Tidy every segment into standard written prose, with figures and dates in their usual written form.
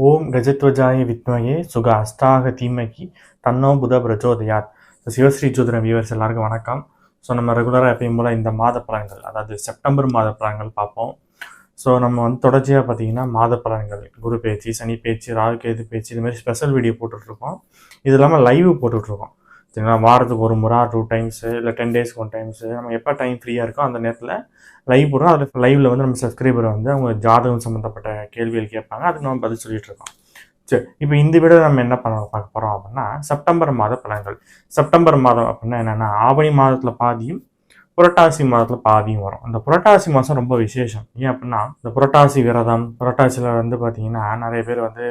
ஓம் கஜத்வஜாய வித்மகே சுக அஷ்டாக தீமகி தன்னோ புத பிரஜோதயாத். சிவஸ்ரீ ஜோதிடம் வியூவர்ஸ் எல்லாருக்கும் வணக்கம். ஸோ நம்ம ரெகுலராக எப்பயும் போல் இந்த மாத பலன்கள், அதாவது செப்டம்பர் மாத பலன்கள் பார்ப்போம். ஸோ நம்ம வந்து தொடர்ச்சியாக பார்த்தீங்கன்னா மாத பலன்கள், குரு பேச்சு, சனி பேச்சு, ராகு கேது பேச்சு, இது மாதிரி ஸ்பெஷல் வீடியோ போட்டுட்ருக்கோம். இது இல்லாமல் லைவ் போட்டுட்ருக்கோம். சரிங்களா? வாரத்துக்கு ஒரு முறை 2 டைம்ஸு இல்லை 10 டேஸ்க்கு 1 டைம்ஸு நம்ம எப்போ டைம் ஃப்ரீயாக இருக்கோ அந்த நேரத்தில் லைவ் போடுறோம். அதில் லைவில் வந்து நம்ம சப்ஸ்கிரைபரை வந்து அவங்க ஜாதகம் சம்மந்தப்பட்ட கேள்விகள் கேட்பாங்க, அதுக்கு நம்ம பதில் சொல்லிட்டு இருக்கோம். சரி, இப்போ இந்த வீடியோ நம்ம என்ன பார்க்க போகிறோம் அப்படின்னா செப்டம்பர் மாத பலன்கள். செப்டம்பர் மாதம் அப்படின்னா என்னென்னா ஆவணி மாதத்தில் பாதியும் புரட்டாசி மாதத்தில் பாதியும் வரும். இந்த புரட்டாசி மாதம் ரொம்ப விசேஷம். ஏன் அப்படின்னா இந்த புரட்டாசி விரதம், புரட்டாசியில் வந்து பார்த்தீங்கன்னா நிறைய பேர் வந்து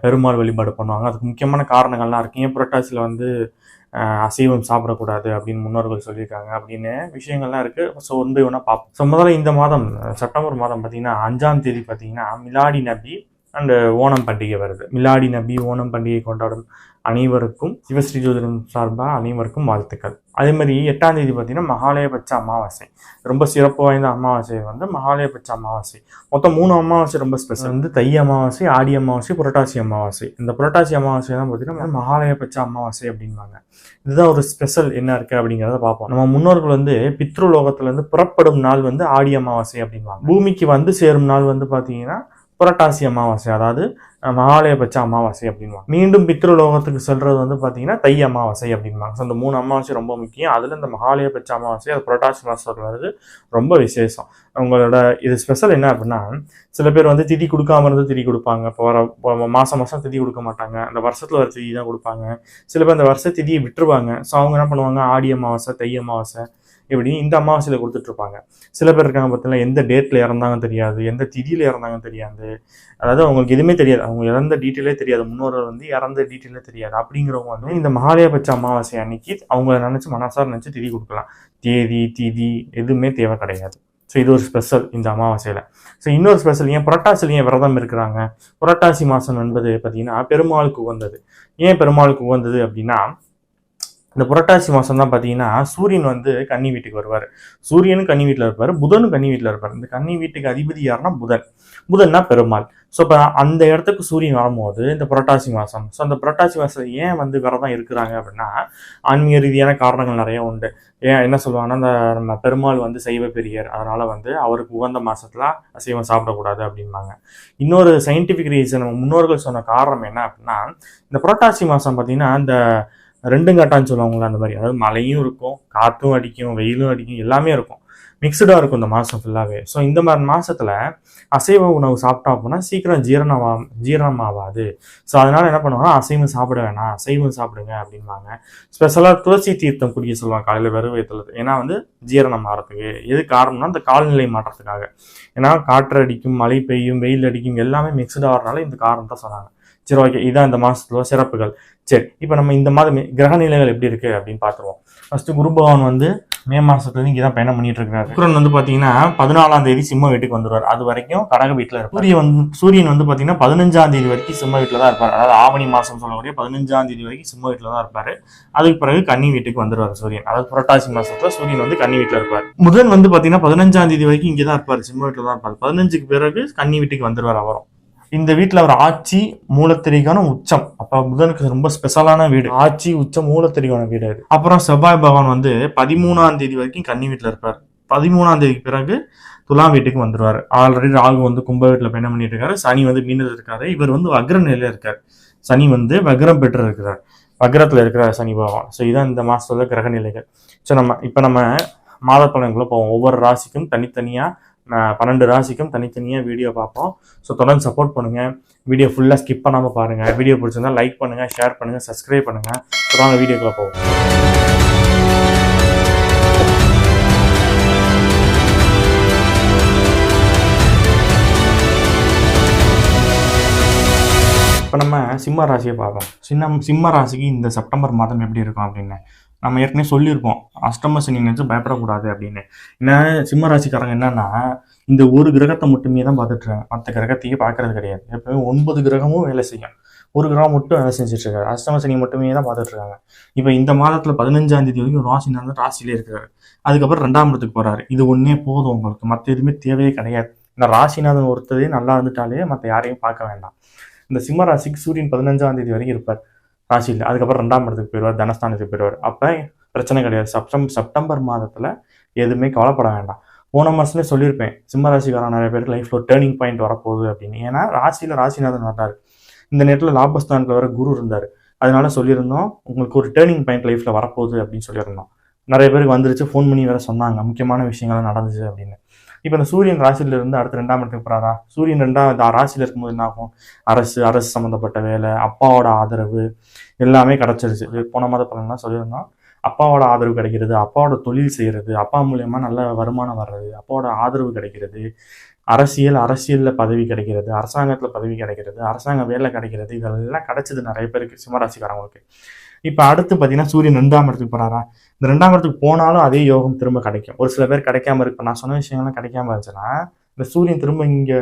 பெருமாள் வழிபாடு பண்ணுவாங்க. அதுக்கு முக்கியமான காரணங்கள்லாம் இருக்குது. ஏன் புரட்டாசியில் வந்து அசைவம் சாப்பிடக்கூடாது அப்படின்னு முன்னோர்கள் சொல்லியிருக்காங்க அப்படின்னு விஷயங்கள்லாம் இருக்குது. ஸோ வந்து ஒன்றா பார்ப்போம். ஸோ முதல்ல இந்த மாதம் செப்டம்பர் மாதம் பார்த்தீங்கன்னா 5ஆம் தேதி பார்த்தீங்கன்னா மிலாடி நபி அண்டு ஓணம் பண்டிகை வருது. மிலாடி நபி ஓணம் பண்டிகை கொண்டாடும் அனைவருக்கும் சிவஸ்ரீ ஜோதிடம் சார்பாக அனைவருக்கும் வாழ்த்துக்கள். அதே மாதிரி 8ஆம் தேதி பார்த்தீங்கன்னா மகாலயபட்ச அமாவாசை. ரொம்ப சிறப்பு வாய்ந்த அமாவாசை வந்து மகாலயபட்ச அமாவாசை. மொத்தம் 3 அமாவாசை ரொம்ப ஸ்பெஷல். வந்து தை அமாவாசை, ஆடி அமாவாசை, புரட்டாசி அமாவாசை. இந்த புரட்டாசி அமாவாசை தான் பார்த்தீங்கன்னா மகாலயபட்ச அமாவாசை அப்படின்வாங்க. இதுதான் ஒரு ஸ்பெஷல் என்ன இருக்குது அப்படிங்கிறத பார்ப்போம். நம்ம முன்னோர்கள் வந்து பித்ருலோகத்துலேருந்து புறப்படும் நாள் வந்து ஆடி அமாவாசை அப்படின்வாங்க. பூமிக்கு வந்து சேரும் நாள் வந்து பார்த்தீங்கன்னா புரட்டாசி அமாவாசை, அதாவது மகாலயபட்ச அமாவாசை அப்படின்வாங்க. மீண்டும் பித்ருலோகத்துக்கு செல்றது வந்து பார்த்தீங்கன்னா தை அமாவாசை அப்படின்வாங்க. ஸோ அந்த 3 அமாவாசை ரொம்ப முக்கியம். அதில் இந்த மகாலயபட்ச அமாவாசை அது புரட்டாசி மாதத்தில் வருது, ரொம்ப விசேஷம். உங்களோட இது ஸ்பெஷல் என்ன அப்படின்னா, சில பேர் வந்து திதி கொடுக்காம இருந்து திதி கொடுப்பாங்க. இப்போ வர மாதம் திதி கொடுக்க மாட்டாங்க, அந்த வருஷத்தில் வர திதி தான் கொடுப்பாங்க. சில பேர் அந்த வருஷ திதியை விட்டுருவாங்க. ஸோ அவங்க என்ன பண்ணுவாங்க, ஆடி அமாவாசை, தை அமாவாசை இப்படி இந்த அமாவாசையில் கொடுத்துட்ருப்பாங்க. சில பேர் இருக்காங்க பார்த்தீங்கன்னா எந்த டேட்டில் இறந்தாங்கன்னு தெரியாது, எந்த திதியில் இறந்தாங்கன்னு தெரியாது, அதாவது அவங்களுக்கு எதுவுமே தெரியாது, அவங்க இறந்த டீட்டெயிலே தெரியாது, முன்னோர்கள் வந்து இறந்த டீட்டெயிலே தெரியாது. அப்படிங்கிறவங்க வந்து இந்த மகாலயபட்ச அமாவாசை அன்னைக்கு அவங்கள நினச்சி மனசார நினச்சி திதி கொடுக்கலாம். தேதி திதி எதுவுமே தேவை கிடையாது. ஸோ இது ஒரு ஸ்பெஷல் இந்த அமாவாசையில். ஸோ இன்னொரு ஸ்பெஷல், ஏன் புரட்டாசியில் ஏன் விரதம் இருக்கிறாங்க? புரட்டாசி மாதம் என்பது பார்த்தீங்கன்னா பெருமாளுக்கு உகந்தது. ஏன் பெருமாளுக்கு உகந்தது அப்படின்னா, இந்த புரட்டாசி மாதம் தான் பார்த்தீங்கன்னா சூரியன் வந்து கன்னி வீட்டுக்கு வருவார். சூரியனும் கன்னி வீட்டில் இருப்பார், புதனும் கன்னி வீட்டில் இருப்பார். இந்த கன்னி வீட்டுக்கு அதிபதி யாருன்னா புதன்னா பெருமாள். ஸோ இப்போ அந்த இடத்துக்கு சூரியன் வரும்போது இந்த புரட்டாசி மாதம், ஸோ அந்த புரட்டாசி மாதம் ஏன் வந்து விரதம் இருக்கிறாங்க அப்படின்னா ஆன்மீக ரீதியான காரணங்கள் நிறைய உண்டு. ஏன் என்ன சொல்லுவாங்கன்னா, இந்த நம்ம பெருமாள் வந்து சைவ பெரியர், அதனால் வந்து அவருக்கு உகந்த மாதத்தில் அசைவம் சாப்பிடக்கூடாது அப்படின்பாங்க. இன்னொரு சயின்டிஃபிக் ரீசன் நம்ம முன்னோர்கள் சொன்ன காரணம் என்ன அப்படின்னா, இந்த புரட்டாசி மாதம் பார்த்தீங்கன்னா இந்த 2 காட்டான்னு சொல்லுவாங்களா, அந்த மாதிரி, அதாவது மழையும் இருக்கும், காற்றும் அடிக்கும், வெயிலும் அடிக்கும், எல்லாமே இருக்கும், மிக்சடாக இருக்கும் இந்த மாதம் ஃபுல்லாகவே. ஸோ இந்த மாதிரி மாதத்தில் அசைவ உணவு சாப்பிட்டோம் அப்படின்னா சீக்கிரம் ஜீரணமாகாது. ஸோ அதனால் என்ன பண்ணுவாங்கன்னா அசைவம் சாப்பிட வேணாம், அசைவம் சாப்பிடுங்க அப்படின்வாங்க. ஸ்பெஷலாக துளசி தீர்த்தம் குடிக்க சொல்லுவாங்க காலையில் வெறும் வயிற்றுல. ஏன்னா வந்து ஜீரணம் ஆகிறதுக்கு. எது காரணம்னா இந்த காலநிலை மாற்றத்துக்காக. ஏன்னா காற்று அடிக்கும், மழை பெய்யும், வெயில் அடிக்கும், எல்லாமே மிக்சடாக ஆகிறதுனால இந்த காரணம் தான் சொன்னாங்க. சரி, ஓகே, இதுதான் இந்த மாதத்துல சிறப்புகள். சரி, இப்போ நம்ம இந்த மாதம் கிரக நிலைகள் எப்படி இருக்குது அப்படின்னு பார்த்துருவோம். ஃபஸ்ட்டு குரு பகவான் வந்து மே மாதத்துலேருந்து இங்கே தான் பயணம் பண்ணிட்டு இருக்காரு. சுக்கிரன் வந்து பார்த்தீங்கன்னா 14ஆம் தேதி சிம்ம வீட்டுக்கு வந்துடுவார். அது வரைக்கும் கடக வீட்டில் இருப்பார். சூரியன் வந்து பார்த்தீங்கன்னா 15ஆம் தேதி வரைக்கும் சிம்ம வீட்டில் தான் இருப்பார். அதாவது ஆவணி மாதம் சொல்லக்கூடிய 15ஆம் தேதி வரைக்கும் சிம்ம வீட்டில் தான் இருப்பார். அதுக்கு பிறகு கன்னி வீட்டுக்கு வந்துடுவார் சூரியன். அதாவது புரட்டாசி மாதத்தில் சூரியன் வந்து கன்னி வீட்டில் இருப்பார். புதன் வந்து பார்த்தீங்கன்னா 15ஆம் தேதி வரைக்கும் இங்கே தான் இருப்பார், சிம்ம வீட்டில் தான் இருப்பார். 15க்கு பிறகு கன்னி வீட்டுக்கு வந்துடுவார் அவரும். இந்த வீட்டில் அவர் ஆட்சி மூலத்திரிகான உச்சம். அப்போ புதனுக்கு ரொம்ப ஸ்பெஷலான வீடு, ஆட்சி உச்சம் மூலத்திரிகான வீடு அது. அப்புறம் செவ்வாய் பகவான் வந்து 13ஆம் தேதி வரைக்கும் கன்னி வீட்டில் இருப்பார். 13ஆம் தேதிக்கு பிறகு துலாம் வீட்டுக்கு வந்துடுவார். ஆல்ரெடி ராகு வந்து கும்ப வீட்டில் பயணம் பண்ணிட்டு இருக்காரு. சனி வந்து மீனத்தில் இருக்காரு. இவர் வந்து வக்ர நிலையில் இருக்கார். சனி வந்து வக்ரம் பெற்று இருக்கிறார், வக்ரத்தில் இருக்கிறார் சனி பகவான். ஸோ இதான் இந்த மாதத்தோட கிரக நிலைகள். ஸோ நம்ம மாத பலன்களை போவோம். ஒவ்வொரு ராசிக்கும் தனித்தனியாக 12 ராசிக்கும் தனித்தனியாக வீடியோ பார்ப்போம். ஸோ தொடர்ந்து சப்போர்ட் பண்ணுங்கள். வீடியோ ஃபுல்லாக ஸ்கிப் பண்ணாமல் பாருங்கள். வீடியோ பிடிச்சிருந்தா லைக் பண்ணுங்கள், ஷேர் பண்ணுங்கள், சப்ஸ்கிரைப் பண்ணுங்கள். தொடர்ந்து வீடியோக்குள்ளே போவோம். இப்போ நம்ம சிம்ம ராசியை பார்ப்போம். சிம்ம ராசிக்கு இந்த செப்டம்பர் மாதம் எப்படி இருக்கும் அப்படின்னு நம்ம ஏற்கனவே சொல்லியிருப்போம். அஷ்டம சனி நினைச்சு பயப்படக்கூடாது அப்படின்னு. ஏன்னா சிம்ம ராசிக்காரங்க என்னன்னா இந்த ஒரு கிரகத்தை மட்டுமே தான் பார்த்துட்ருக்காங்க, மற்ற கிரகத்தையே பார்க்கறது கிடையாது. எப்பவுமே 9 கிரகமும் வேலை செய்யும், ஒரு கிரகம் மட்டும் வேலை செஞ்சுட்டு இருக்காரு. அஷ்டம சனி மட்டுமே தான் பார்த்துட்டு இருக்காங்க. இப்போ இந்த மாதத்தில் 15ஆம் தேதி வரைக்கும் ராசியிலே இருக்கிறாரு. அதுக்கப்புறம் 2ஆம் இடத்துக்கு போறாரு. இது ஒன்னே போதும் உங்களுக்கு, மற்ற எதுவுமே தேவையே கிடையாது. இந்த ராசிநாதன் ஒருத்தரே நல்லா இருந்துட்டாலே மற்ற யாரையும் பார்க்க வேண்டாம். இந்த சிம்ம ராசிக்கு சூரியன் 15ஆம் தேதி வரைக்கும் இருப்பார் ராசியில். அதுக்கப்புறம் 2ஆம் இடத்துக்கு போயிடுவார், தனஸ்தானத்துக்கு போயிடுவார். அப்போ பிரச்சனை கிடையாது. செப்டம்பர் மாதத்தில் எதுவுமே கவலைப்பட வேண்டாம். போன மாதமே சொல்லியிருப்பேன், சிம்ம ராசிக்காரன் நிறைய பேருக்கு லைஃப்பில் ஒரு டேர்னிங் பாயிண்ட் வரப்போகுது அப்படின்னு. ஏன்னா ராசியில் ராசிநாதன் வந்தார், இந்த நேரத்தில் லாபஸ்தானத்தில் வர குரு இருந்தார். அதனால சொல்லியிருந்தோம் உங்களுக்கு ஒரு டேர்னிங் பாயிண்ட் லைஃப்பில் வரப்போகுது அப்படின்னு சொல்லியிருந்தோம். நிறைய பேருக்கு வந்துருச்சு, ஃபோன் பண்ணி வேற சொன்னாங்க முக்கியமான விஷயங்கள்லாம் நடந்துச்சு அப்படின்னு. இப்போ இந்த சூரியன் ராசியில இருந்து அடுத்து 2ஆம் இடத்துக்கு போறாரா? சூரியன் 2ஆம் ராசியில இருக்கும்போது என்ன ஆகும்? அரசு சம்மந்தப்பட்ட வேலை, அப்பாவோட ஆதரவு எல்லாமே கிடைச்சிருச்சு. போன மாத பலன்லாம் சொல்லியிருந்தோம். அப்பாவோட ஆதரவு கிடைக்கிறது, அப்பாவோட தொழில் செய்கிறது, அப்பா மூலயமா நல்ல வருமானம் வர்றது, அப்பாவோட ஆதரவு கிடைக்கிறது, அரசியலில் பதவி கிடைக்கிறது, அரசாங்கத்தில் பதவி கிடைக்கிறது, அரசாங்க வேலை கிடைக்கிறது, இதெல்லாம் கிடைச்சது நிறைய பேருக்கு சிம்மராசிக்காரங்களுக்கு. இப்போ அடுத்து பார்த்தீங்கன்னா சூரியன் 2ஆம் இடத்துக்கு போறாரா? இந்த 2ஆம் இடத்துக்கு போனாலும் அதே யோகம் திரும்ப கிடைக்கும். ஒரு சில பேர் கிடைக்காம இருக்கு. நான் சொன்ன விஷயங்கள்லாம் கிடைக்காம இருந்துச்சுன்னா இந்த சூரியன் திரும்ப இங்கே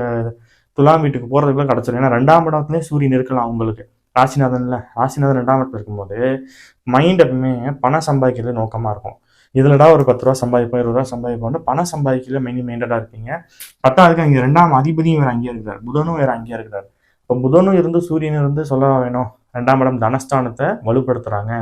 துலாம் வீட்டுக்கு போகிறதுக்குள்ள கிடச்சிடும். ஏன்னா 2ஆம் இடத்துலேயே சூரியன் இருக்கலாம் உங்களுக்கு. ராசிநாதன் 2ஆம் இடத்துல இருக்கும்போது மைண்ட் எப்பவுமே பணம் சம்பாதிக்கிறது நோக்கமாக இருக்கும். இதுலடா ஒரு 10 ரூபா சம்பாதிப்போம், 20 ரூபா சம்பாதிப்போம், பணம் சம்பாதிக்கல மைண்டடாக இருப்பீங்க. பத்தாவது அங்கே 2ஆம் அதிபதியும் வேறு அங்கேயே இருக்கிறார், புதனும் வேறு அங்கேயே இருக்கிறார். இப்போ புதனும் இருந்து சூரியனும் இருந்து சொல்ல வேணும், 2ஆம் இடம் தனஸ்தானத்தை வலுப்படுத்துறாங்க.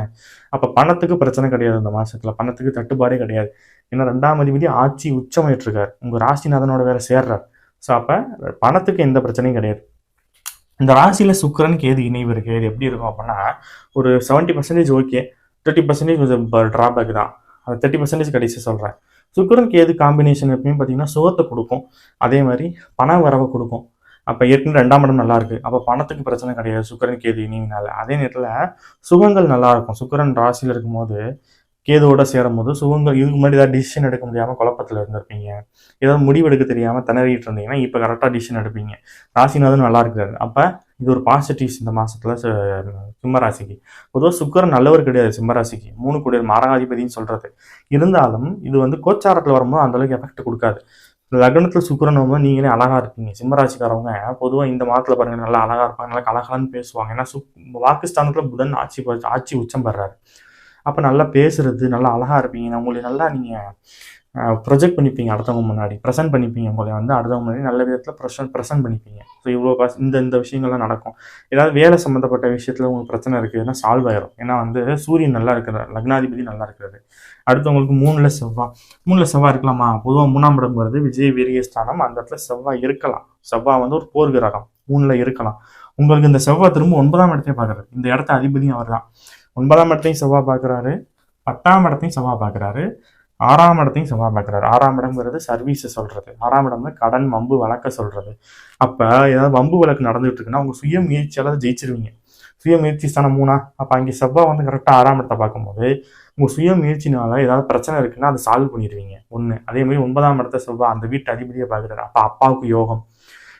அப்போ பணத்துக்கு பிரச்சனை கிடையாது. இந்த மாசத்துல பணத்துக்கு தட்டுப்பாடே கிடையாது. ஏன்னா 2ஆம் அதிபதி ஆட்சி உச்சமாயிட்டிருக்காரு, உங்க ராசிநாதனோட வேற சேர்றார். ஸோ அப்போ பணத்துக்கு எந்த பிரச்சனையும் கிடையாது. இந்த ராசியில சுக்கிரன் கேது இணைவு இருக்கு. இது எப்படி இருக்கும் அப்படின்னா ஒரு 70% ஓகே, 30% கொஞ்சம் டிராபேக் தான். அது 30% கடைசி சொல்றேன். சுக்கிரன் கேது காம்பினேஷன் எப்பயுமே பார்த்தீங்கன்னா சுகத்தை கொடுக்கும், அதே மாதிரி பண வரவை கொடுக்கும். அப்போ ஏற்கனவே 2ஆம் இடம் நல்லா இருக்கு, அப்போ பணத்துக்கு பிரச்சனை கிடையாது சுக்கிரன் கேது இணைவினால. அதே நேரத்தில் சுகங்கள் நல்லா இருக்கும். சுக்கிரன் ராசியில் இருக்கும்போது கேதுவோட சேரும் போது சுகங்கள், இதுக்கு முன்னாடி ஏதாவது டிசிஷன் எடுக்க முடியாமல் குழப்பத்தில் இருந்திருப்பீங்க, ஏதாவது முடிவு எடுக்க தெரியாமல் திணறிட்டு இருந்தீங்கன்னா இப்போ கரெக்டாக டிசிஷன் எடுப்பீங்க. ராசிநாதன் நல்லா இருக்காரு. அப்போ இது ஒரு பாசிட்டிவ்ஸ் இந்த மாசத்துல சிம்ம ராசிக்கு. பொதுவாக சுக்கிரன் நல்லவர் கிடையாது சிம்ம ராசிக்கு, 3 கூடிய மாரகாதிபதினு சொல்றது. இருந்தாலும் இது வந்து கோச்சாரத்தில் வரும்போது அந்த அளவுக்கு எஃபெக்ட் கொடுக்காது. லக்னத்தில் சுக்கிரன் வரும்போது நீங்களே அழகா இருப்பீங்க. சிம்மராசிக்காரவங்க பொதுவாக இந்த மாதத்துல பாருங்க நல்லா அழகா இருப்பாங்க, நல்லா கலகலன்னு பேசுவாங்க. ஏன்னா வாக்குஸ்தானத்துல புதன் ஆட்சி உச்சம் பெறாரு. அப்போ நல்லா பேசுறது, நல்லா அழகா இருப்பீங்க. உங்களை நல்லா நீங்கள் ப்ரொஜெக்ட் பண்ணிப்பீங்க, அடுத்தவங்க முன்னாடி ப்ரெசென்ட் பண்ணிப்பீங்க. உங்களை வந்து அடுத்தவங்க முன்னாடி நல்ல விதத்தில் ப்ரெசென்ட் பண்ணிப்பீங்க. ஸோ இவ்வளோ இந்த விஷயங்கள்லாம் நடக்கும். ஏதாவது வேலை சம்மந்தப்பட்ட விஷயத்தில் உங்களுக்கு பிரச்சனை இருக்குதுன்னா சால்வ் ஆயிரும். ஏன்னா வந்து சூரியன் நல்லா இருக்கிறார், லக்னாதிபதி நல்லா இருக்கிறது. அடுத்தவங்களுக்கு 3ல் செவ்வாய் இருக்கலாமா? பொதுவாக 3ஆம் இடம் வருது விஜய வீரியஸ்தானம், அந்த இடத்துல செவ்வாய் இருக்கலாம். செவ்வாய் வந்து ஒரு போர் கிரகம், 3ல் இருக்கலாம். உங்களுக்கு இந்த செவ்வாய் திரும்ப 9ஆம் இடத்தையும் பார்க்குறாரு. இந்த இடத்த அதிபதியும் அவர் தான். 9ஆம் இடத்தையும் செவ்வாய் பார்க்குறாரு, 10ஆம் இடத்தையும் செவ்வாய் பார்க்குறாரு, 6ஆம் இடத்தையும் செவ்வாய் பார்க்குறாரு. 6ஆம் இடம்ங்கிறது சர்வீஸ் சொல்றது, 6ஆம் இடம் கடன் வம்பு வழக்க சொல்றது. அப்போ ஏதாவது வம்பு வழக்கு நடந்துகிட்டு இருக்குன்னா உங்க சுய முயற்சியால் ஜெயிச்சிருவீங்க. சுய முயற்சி ஸ்தானம் 3. அப்போ அங்கே செவ்வாய் வந்து கரெக்டாக 6ஆம் இடத்தை பார்க்கும்போது உங்கள் சுய முயற்சினால ஏதாவது பிரச்சனை இருக்குன்னா அதை சால்வ் பண்ணிடுவீங்க. ஒன்று. அதே மாதிரி 9ஆம் இடத்தை செவ்வாய் அந்த வீட்டு அதிபதியை பார்க்குறாரு. அப்போ அப்பாவுக்கு யோகம்.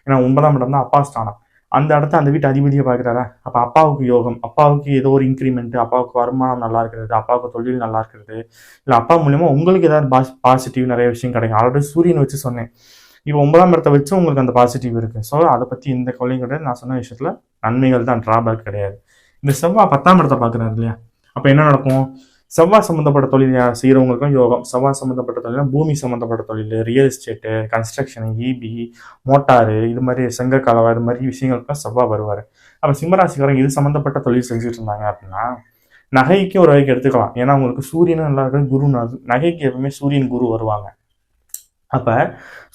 ஏன்னா 9ஆம் இடம் தான் அப்பா ஸ்தானம். அந்த இடத்த அந்த வீட்டு அதிபதியை பார்க்குறாரா, அப்போ அப்பாவுக்கு யோகம். அப்பாவுக்கு ஏதோ ஒரு இன்க்ரிமெண்ட், அப்பாவுக்கு வருமானம் நல்லா இருக்கிறது, அப்பாவுக்கு தொழில் நல்லா இருக்கிறது, இல்லை அப்பா மூலியமா உங்களுக்கு ஏதாவது பாசிட்டிவ் நிறைய விஷயம் கிடைக்கும். ஆல்ரெடி சூரியன் வச்சு சொன்னேன். இப்போ 9ஆம் இடத்தை வச்சு உங்களுக்கு அந்த பாசிட்டிவ் இருக்கு. ஸோ அதை பற்றி எந்த கவலையும் கிடையாது. நான் சொன்ன விஷயத்துல நன்மைகள் தான், டிராபேக் கிடையாது. இந்த செவ்வாய் 10ஆம் இடத்தை பார்க்குறாரு இல்லையா, அப்போ என்ன நடக்கும்? செவ்வாய் சம்மந்தப்பட்ட தொழில் செய்கிறவங்களுக்கும் யோகம். செவ்வாய் சம்மந்தப்பட்ட தொழில் பூமி சம்மந்தப்பட்ட தொழில், real estate, construction, EB, motor, இது மாதிரி செங்கக்கலவை, இது மாதிரி விஷயங்களுக்குலாம் செவ்வாய் வருவார். அப்போ சிம்மராசிக்காரங்க இது சம்மந்தப்பட்ட தொழில் செஞ்சுட்டு இருந்தாங்க அப்படின்னா நகைக்கு ஒரு வகைக்கு எடுத்துக்கலாம். ஏன்னா உங்களுக்கு சூரியனும் நல்லா இருக்கு, குரு நகைக்கு எப்பவுமே சூரியன் குரு வருவாங்க. அப்போ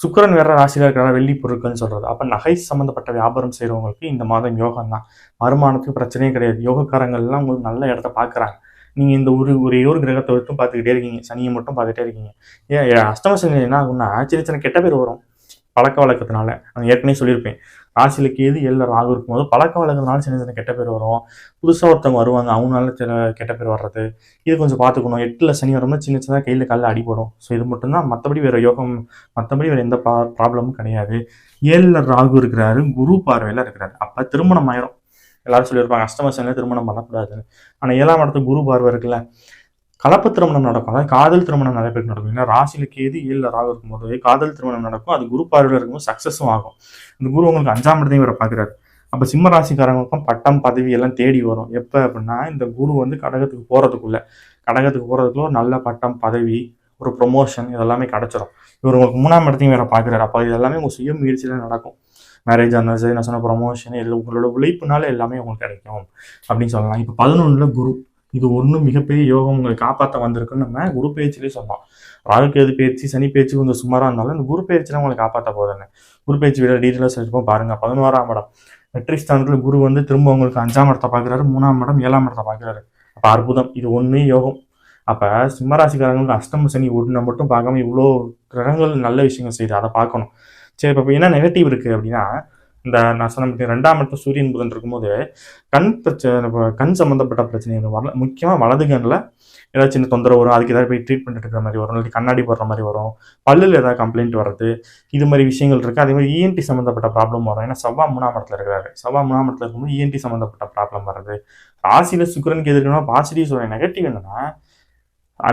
சுக்கிரன் வேற ராசியில் இருக்கிற வெள்ளி பொருட்கள்னு சொல்றது. அப்போ நகை சம்மந்தப்பட்ட வியாபாரம் செய்கிறவங்களுக்கு இந்த மாதம் யோகம் தான். வருமானத்துக்கு பிரச்சனையே கிடையாது. யோகக்காரங்கள்லாம் உங்களுக்கு நல்ல இடத்த பார்க்குறாங்க. நீங்கள் இந்த ஒரே ஒரு கிரகத்தை மட்டும் பார்த்துக்கிட்டே இருக்கீங்க, சனியை மட்டும் பார்த்துட்டே இருக்கீங்க. ஏன் அஷ்டம சனி என்ன ஆகும்னா சின்ன கெட்ட பேர் வரும் பழக்க வழக்கத்தினால. நான் ஏற்கனவே சொல்லியிருப்பேன், ராசியில் கேது 7ல் ராகு இருக்கும்போது பழக்க வழக்கத்தினால சின்ன கெட்ட பேர் வரும். புதுசாக ஒருத்தவங்க வருவாங்க, அவங்களால சில கெட்ட பேர் வர்றது, இது கொஞ்சம் பார்த்துக்கணும். 8ல் சனி வரும்போது சின்னதாக கையில் காலில் அடிபடும். ஸோ இது மட்டும்தான், மற்றபடி வேறு யோகம், மற்றபடி வேறு எந்த ப்ராப்ளமும் கிடையாது. 7ல் ராகு இருக்கிறாரு, குரு பார்வையில் இருக்கிறாரு. அப்போ திருமணம் ஆயிரும். எல்லாரும் சொல்லியிருப்பாங்க அஷ்டம சனியில் திருமணம் பண்ணக்கூடாதுன்னு. ஆனால் 7ஆம் இடத்துக்கு குரு பார்வை இருக்குல்ல, கலப்பு திருமணம் நடக்கும். அதாவது காதல் திருமணம் நிறைய பேருக்கு நடக்கும். ஏன்னா ராசியில் கேது 7ல் ராகு இருக்கும்போது காதல் திருமணம் நடக்கும். அது குரு பார்வையில் இருக்கும்போது சக்ஸஸும் ஆகும். இந்த குரு உங்களுக்கு 5ஆம் இடத்தையும் வேற பார்க்குறாரு. அப்போ சிம்ம ராசிக்காரங்களுக்கும் பட்டம் பதவி எல்லாம் தேடி வரும். எப்போ அப்படின்னா இந்த குரு வந்து கடகத்துக்கு போகிறதுக்குள்ள ஒரு நல்ல பட்டம் பதவி, ஒரு ப்ரொமோஷன் இதெல்லாமே கிடைச்சிடும். இவர் உங்களுக்கு 3ஆம் இடத்தையும் வேற பார்க்குறாரு. அப்போ இது எல்லாமே உங்கள் சுய முயற்சியில் நடக்கும். மேரேஜ் இருந்தாலும் சரி, நான் சொன்ன ப்ரொமோஷன் எல்லாம் உங்களோட உழைப்புனால எல்லாமே உங்களுக்கு கிடைக்கும் அப்படின்னு சொல்லலாம். இப்போ 11 குரு, இது ஒன்றும் மிகப்பெரிய யோகம் உங்களை காப்பாற்ற வந்திருக்குன்னு நம்ம குரு பயிற்சியிலே சொன்னோம். ராகுகேது பயிற்சி, சனி பயிற்சி கொஞ்சம் சுமாராக இருந்தாலும் இந்த குரு பயிற்சியில் உங்களை காப்பாற்ற போதுங்க. குரு பயிற்சி வீடியோ டீட்டெயிலாக செஞ்சுப்போம் பாருங்க. 11ஆம் இடம் வெற்றி ஸ்தானத்தில் குரு வந்து திரும்ப உங்களுக்கு 5ஆம் இடத்தை பார்க்குறாரு, 3ஆம் இடம் 7ஆம் இடத்தை பார்க்குறாரு. அப்போ அற்புதம், இது ஒன்று யோகம். அப்போ சிம்மராசிக்காரங்களுக்கு அஷ்டம சனி ஒன்று மட்டும் பார்க்காம இவ்வளோ கிரகங்கள் நல்ல விஷயங்கள் செய்யுது, அதை பார்க்கணும். சரி, இப்போ என்ன நெகட்டிவ் இருக்குது அப்படின்னா, இந்த நான் சொன்ன 2ஆம் இடத்துல சூரியன் புதன் இருக்கும்போது கண் பிரச்சனை, கண் சம்மந்தப்பட்ட பிரச்சனைகள் வரல. முக்கியமாக வலது கண்ணில் ஏதாவது சின்ன தொந்தரவு வரும், அதுக்கு ஏதாவது போய் ட்ரீட்மெண்ட் எடுக்கிற மாதிரி வரும், இல்லை கண்ணாடி போடுற மாதிரி வரும், பல்லில் ஏதாவது கம்ப்ளைண்ட் வர்றது, இது மாதிரி விஷயங்கள் இருக்குது. அதே மாதிரி இஎன்டி சம்மந்தப்பட்ட ப்ராப்ளம் வரும். ஏன்னா செவ்வாய் 3ஆம் இடத்துல இருக்கிறாரு. செவ்வாய் 3ஆம் இடத்துல இருக்கும்போது இஎன்டி சம்மந்தப்பட்ட ப்ராப்ளம் வருது. ராசியில் சுக்கிரனுக்கு எதிர்க்கணும். பாசிட்டிவ் சொல்கிறேன். நெகட்டிவ் என்னன்னா,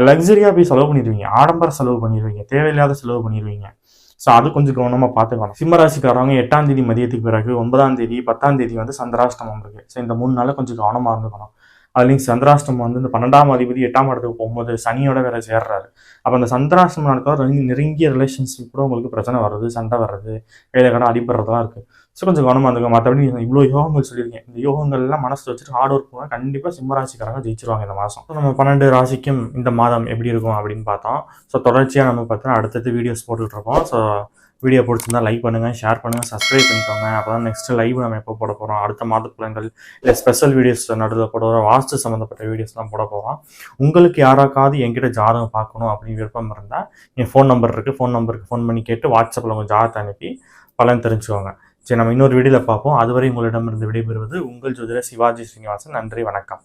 லக்ஸரியாக போய் செலவு பண்ணிடுவீங்க, ஆடம்பர செலவு பண்ணிடுவீங்க, தேவையில்லாத செலவு பண்ணிடுவீங்க. ஸோ அது கொஞ்சம் கவனமாக பார்த்துக்கணும். சிம்மராசிக்காரவங்க 8ஆம் தேதி மதியத்துக்கு பிறகு 9ஆம் தேதி 10ஆம் தேதி வந்து சந்திராஷ்டமம் இருக்குது. ஸோ இந்த 3 நாளில் கொஞ்சம் கவனமாக இருந்துக்கணும். அதுலேயும் சந்திராஷ்டமம் வந்து இந்த 12ஆம் அதிபதி 8ஆம் இடத்துக்கு போகும்போது சனியோட வேற சேர்றாரு. அப்போ அந்த சந்திராஷ்டமம் நடக்கிற நெருங்கிய ரிலேஷன்ஷிப் கூட உங்களுக்கு பிரச்சனை வர்றது, சண்டை வர்றது, கையில் கடை அடிபடுறதுலாம் இருக்குது. ஸோ கொஞ்சம் கவனமாக இருந்துக்கும். மற்றபடி இவ்வளோ யோகங்கள் சொல்லியிருக்கேன். இந்த யோகங்கள்லாம் மனசில் வச்சுட்டு ஹார்ட் ஒர்க் பண்ணுவாங்க. கண்டிப்பாக சிம்மராசிக்காரங்க ஜெயிச்சிருவாங்க இந்த மாதம். ஸோ நம்ம 12 ராசிக்கும் இந்த மாதம் எப்படி இருக்கும் அப்படின்னு பார்த்தோம். ஸோ தொடர்ச்சியாக நம்ம பார்த்தோன்னா அடுத்தடுத்து வீடியோஸ் போட்டுட்ருக்கோம். ஸோ வீடியோ பிடிச்சிருந்தா லைக் பண்ணுங்கள், ஷேர் பண்ணுங்கள், சப்ஸ்கிரைப் பண்ணிக்கோங்க. அப்போ தான் நெக்ஸ்ட்டு லைவ் நம்ம எப்போ போட போகிறோம், அடுத்த மாத பலன்கள் இல்லை ஸ்பெஷல் வீடியோஸ் நடுவில் போட போகிறோம், வாஸ்து சம்மந்தப்பட்ட வீடியோஸ்லாம் போட போகிறோம். உங்களுக்கு யாராக்காவது என்கிட்ட ஜாதகம் பார்க்கணும் அப்படின்னு விருப்பம் இருந்தால் என் ஃபோன் நம்பர் இருக்குது, ஃபோன் நம்பருக்கு ஃபோன் பண்ணி கேட்டு வாட்ஸ்அப்பில் உங்கள் ஜாதகத்தை அனுப்பி பலன் தெரிஞ்சுக்கோங்க. சரி, நம்ம இன்னொரு வீடியோவில் பார்ப்போம். அதுவரை உங்களிடமிருந்து விடைபெறுவது உங்கள் ஜோதிடர் சிவாஜி ஸ்ரீனிவாசன். நன்றி, வணக்கம்.